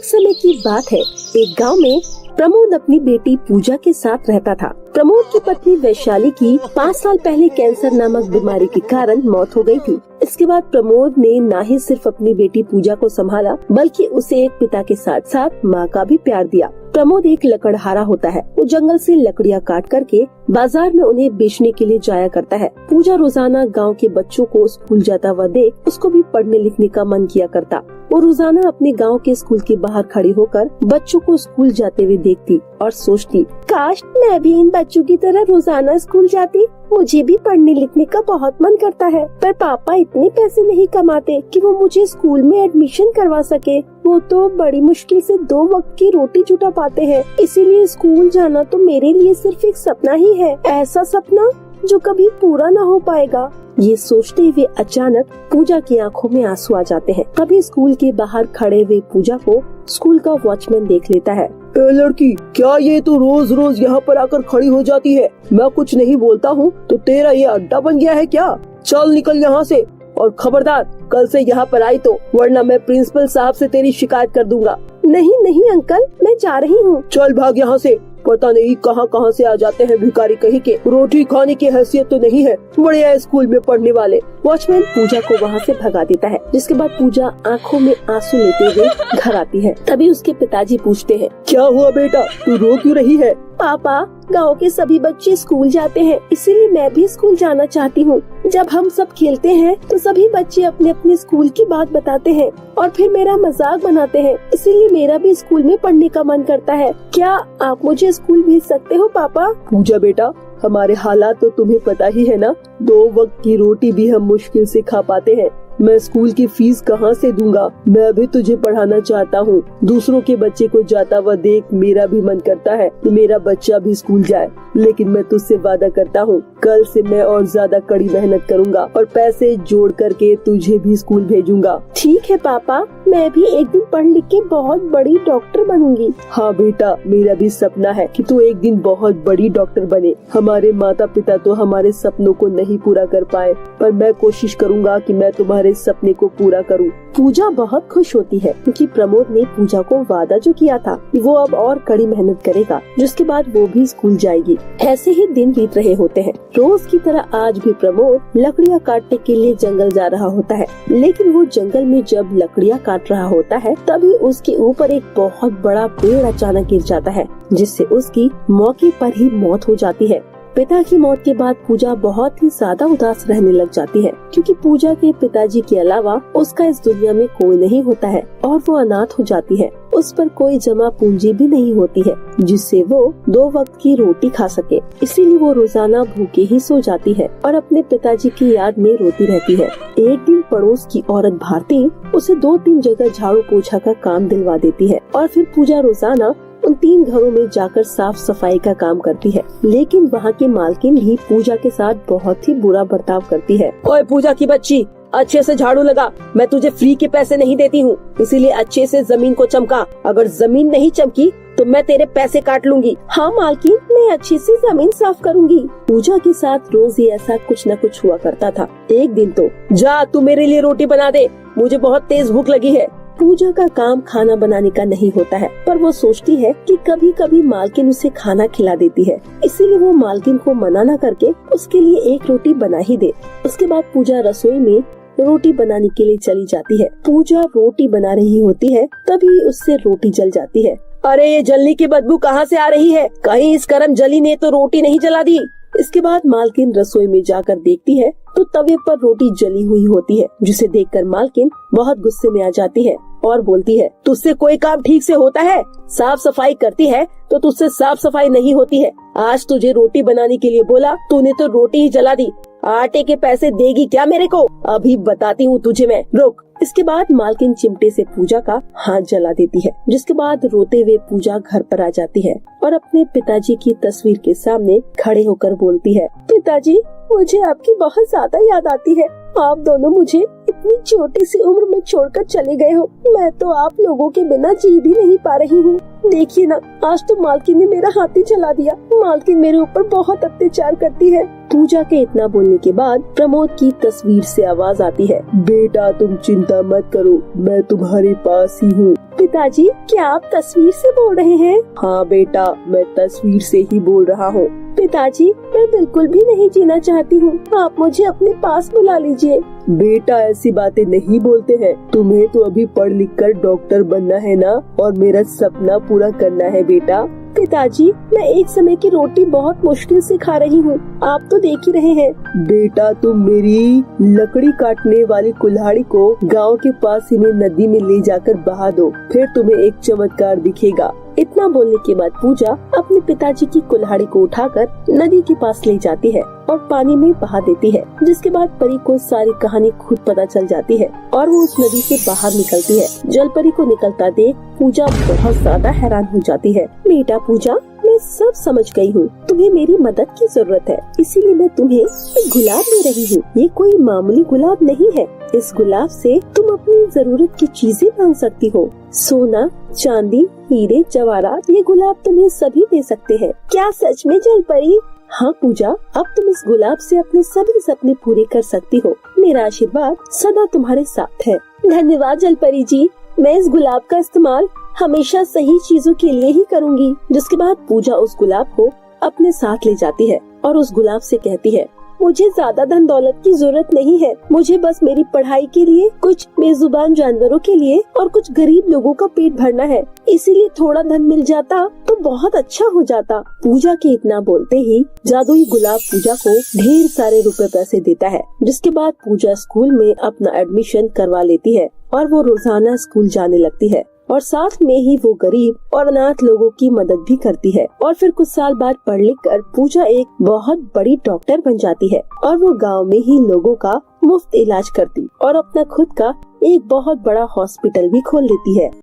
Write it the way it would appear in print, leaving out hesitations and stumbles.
एक समय की बात है, एक गांव में प्रमोद अपनी बेटी पूजा के साथ रहता था। प्रमोद की पत्नी वैशाली की 5 साल पहले कैंसर नामक बीमारी के कारण मौत हो गई थी। इसके बाद प्रमोद ने न ही सिर्फ अपनी बेटी पूजा को संभाला, बल्कि उसे एक पिता के साथ साथ माँ का भी प्यार दिया। प्रमोद एक लकड़हारा होता है। वो जंगल से लकड़ियाँ काट करके बाजार में उन्हें बेचने के लिए जाया करता है। पूजा रोजाना गांव के बच्चों को स्कूल जाता हुआ देख उसको भी पढ़ने लिखने का मन किया करता। वो रोजाना अपने गांव के स्कूल के बाहर खड़ी होकर बच्चों को स्कूल जाते हुए देखती और सोचती, काश मैं भी इन बच्चों की तरह रोजाना स्कूल जाती। मुझे भी पढ़ने लिखने का बहुत मन करता है, पर पापा इतने पैसे नहीं कमाते कि वो मुझे स्कूल में एडमिशन करवा सके। वो तो बड़ी मुश्किल से 2 वक्त की रोटी जुटा पाते हैं, इसीलिए स्कूल जाना तो मेरे लिए सिर्फ एक सपना ही है, ऐसा सपना जो कभी पूरा न हो पाएगा। ये सोचते हुए अचानक पूजा की आंखों में आंसू आ जाते हैं। तभी स्कूल के बाहर खड़े हुए पूजा को स्कूल का वॉचमैन देख लेता है। लड़की, क्या ये तो रोज रोज यहाँ पर आकर खड़ी हो जाती है? मैं कुछ नहीं बोलता हूँ तो तेरा ये अड्डा बन गया है क्या? चल निकल यहाँ से, और खबरदार कल से यहाँ पर आई तो, वरना मैं प्रिंसिपल साहब से तेरी शिकायत कर दूंगा। नहीं नहीं अंकल, मैं जा रही हूँ। चल भाग यहाँ से। पता नहीं कहाँ कहाँ से आ जाते हैं भिखारी कहीं के, रोटी खाने की हैसियत तो नहीं है, बढ़िया स्कूल में पढ़ने वाले। वॉचमैन पूजा को वहाँ से भगा देता है, जिसके बाद पूजा आंखों में आंसू लेते हुए घर आती है। तभी उसके पिताजी पूछते हैं, क्या हुआ बेटा, तू रो क्यों रही है? पापा, गांव के सभी बच्चे स्कूल जाते हैं, इसीलिए मैं भी स्कूल जाना चाहती हूँ। जब हम सब खेलते हैं तो सभी बच्चे अपने अपने स्कूल की बात बताते हैं और फिर मेरा मजाक बनाते हैं, इसीलिए मेरा भी स्कूल में पढ़ने का मन करता है। क्या आप मुझे स्कूल भेज सकते हो पापा? पूजा बेटा, हमारे हालात तो तुम्हें पता ही है ना, 2 वक्त की रोटी भी हम मुश्किल से खा पाते हैं। मैं स्कूल की फीस कहाँ से दूंगा? मैं भी तुझे पढ़ाना चाहता हूँ। दूसरों के बच्चे को जाता हुआ देख मेरा भी मन करता है कि मेरा बच्चा भी स्कूल जाए, लेकिन मैं तुझसे वादा करता हूँ, कल से मैं और ज्यादा कड़ी मेहनत करूँगा और पैसे जोड़ करके तुझे भी स्कूल भेजूंगा। ठीक है पापा, मैं भी एक दिन पढ़ लिख के बहुत बड़ी डॉक्टर बनूंगी। हाँ बेटा, मेरा भी सपना है कि तू एक दिन बहुत बड़ी डॉक्टर बने। हमारे माता पिता तो हमारे सपनों को नहीं पूरा कर पाए, पर मैं कोशिश करूँगा कि मैं तुम्हारे सपने को पूरा करूं। पूजा बहुत खुश होती है क्योंकि प्रमोद ने पूजा को वादा जो किया था वो अब और कड़ी मेहनत करेगा, जिसके बाद वो भी स्कूल जाएगी। ऐसे ही दिन बीत रहे होते हैं। रोज की तरह आज भी प्रमोद लकड़ियाँ काटने के लिए जंगल जा रहा होता है, लेकिन वो जंगल में जब लकड़ियाँ काट रहा होता है तभी उसके ऊपर एक बहुत बड़ा पेड़ अचानक गिर जाता है, जिससे उसकी मौके पर ही मौत हो जाती है। पिता की मौत के बाद पूजा बहुत ही ज्यादा उदास रहने लग जाती है, क्योंकि पूजा के पिताजी के अलावा उसका इस दुनिया में कोई नहीं होता है और वो अनाथ हो जाती है। उस पर कोई जमा पूंजी भी नहीं होती है जिससे वो 2 वक्त की रोटी खा सके, इसीलिए वो रोजाना भूखे ही सो जाती है और अपने पिताजी की याद में रोती रहती है। एक दिन पड़ोस की औरत भारती उसे 2-3 जगह झाड़ू पोछा का काम दिलवा देती है और फिर पूजा रोजाना उन 3 घरों में जाकर साफ सफाई का काम करती है, लेकिन वहाँ की मालकिन भी पूजा के साथ बहुत ही बुरा बर्ताव करती है। ओए पूजा की बच्ची, अच्छे से झाड़ू लगा, मैं तुझे फ्री के पैसे नहीं देती हूँ, इसीलिए अच्छे से जमीन को चमका। अगर जमीन नहीं चमकी तो मैं तेरे पैसे काट लूंगी। हाँ मालकिन, मैं अच्छे से जमीन साफ करूंगी। पूजा के साथ रोज ही ऐसा कुछ न कुछ हुआ करता था। एक दिन तो, जा तू मेरे लिए रोटी बना दे, मुझे बहुत तेज भूख लगी है। पूजा का काम खाना बनाने का नहीं होता है, पर वो सोचती है कि कभी कभी मालकिन उसे खाना खिला देती है, इसीलिए वो मालकिन को मना न करके उसके लिए एक रोटी बना ही दे। उसके बाद पूजा रसोई में रोटी बनाने के लिए चली जाती है। पूजा रोटी बना रही होती है, तभी उससे रोटी जल जाती है। अरे ये जलने की बदबू कहाँ से आ रही है? कहीं इस करम जली ने तो रोटी नहीं जला दी? इसके बाद मालकिन रसोई में जाकर देखती है तो तवे पर रोटी जली हुई होती है, जिसे देखकर मालकिन बहुत गुस्से में आ जाती है और बोलती है, तुझसे कोई काम ठीक से होता है? साफ सफाई करती है तो तुझसे साफ सफाई नहीं होती है। आज तुझे रोटी बनाने के लिए बोला, तूने तो रोटी ही जला दी। आटे के पैसे देगी क्या मेरे को? अभी बताती हूँ तुझे मैं, रुक। इसके बाद मालकिन चिमटे से पूजा का हाथ जला देती है, जिसके बाद रोते हुए पूजा घर पर आ जाती है और अपने पिताजी की तस्वीर के सामने खड़े होकर बोलती है, पिताजी, मुझे आपकी बहुत ज्यादा याद आती है। आप दोनों मुझे इतनी छोटी सी उम्र में छोड़कर चले गए हो। मैं तो आप लोगों के बिना जी भी नहीं पा रही हूँ। देखिए ना, आज तो मालकिन ने मेरा हाथ ही चला दिया। मालकिन मेरे ऊपर बहुत अत्याचार करती है। पूजा के इतना बोलने के बाद प्रमोद की तस्वीर से आवाज आती है, बेटा तुम चिंता मत करो, मैं तुम्हारे पास ही हूँ। पिताजी, क्या आप तस्वीर से बोल रहे हैं? हाँ बेटा, मैं तस्वीर से ही बोल रहा हूँ। पिताजी, मैं बिल्कुल भी नहीं जीना चाहती हूँ, आप मुझे अपने पास बुला लीजिए। बेटा ऐसी बातें नहीं बोलते हैं, तुम्हें तो अभी पढ़ लिख कर डॉक्टर बनना है ना, और मेरा सपना पूरा करना है बेटा। पिताजी, मैं एक समय की रोटी बहुत मुश्किल से खा रही हूँ, आप तो देख ही रहे हैं। बेटा तुम मेरी लकड़ी काटने वाली कुल्हाड़ी को गांव के पास ही में नदी में ले जाकर बहा दो, फिर तुम्हें एक चमत्कार दिखेगा। इतना बोलने के बाद पूजा अपने पिताजी की कुल्हाड़ी को उठाकर नदी के पास ले जाती है और पानी में बहा देती है, जिसके बाद परी को सारी कहानी खुद पता चल जाती है और वो उस नदी से बाहर निकलती है। जलपरी को निकलता देख पूजा बहुत ज्यादा हैरान हो जाती है। बेटा पूजा, मैं सब समझ गई हूँ, तुम्हें मेरी मदद की जरूरत है, इसीलिए मैं तुम्हें एक गुलाब दे रही हूँ। ये कोई मामूली गुलाब नहीं है, इस गुलाब से तुम अपनी जरूरत की चीजें मांग सकती हो। सोना, चांदी, हीरे, जवाहरात, ये गुलाब तुम्हें सभी दे सकते हैं। क्या सच में जलपरी? हाँ पूजा, अब तुम इस गुलाब से अपने सभी सपने पूरे कर सकती हो। मेरा आशीर्वाद सदा तुम्हारे साथ है। धन्यवाद जलपरी जी, मैं इस गुलाब का इस्तेमाल हमेशा सही चीजों के लिए ही करूँगी। जिसके बाद पूजा उस गुलाब को अपने साथ ले जाती है और उस गुलाब से कहती है, मुझे ज्यादा धन दौलत की जरूरत नहीं है, मुझे बस मेरी पढ़ाई के लिए, कुछ बेजुबान जानवरों के लिए और कुछ गरीब लोगों का पेट भरना है। इसीलिए थोड़ा धन मिल जाता तो बहुत अच्छा हो जाता। पूजा के इतना बोलते ही जादुई गुलाब पूजा को ढेर सारे रुपए पैसे देता है। जिसके बाद पूजा स्कूल में अपना एडमिशन करवा लेती है और वो रोजाना स्कूल जाने लगती है और साथ में ही वो गरीब और अनाथ लोगों की मदद भी करती है। और फिर कुछ साल बाद पढ़ लिख कर पूजा एक बहुत बड़ी डॉक्टर बन जाती है और वो गांव में ही लोगों का मुफ्त इलाज करती और अपना खुद का एक बहुत बड़ा हॉस्पिटल भी खोल लेती है।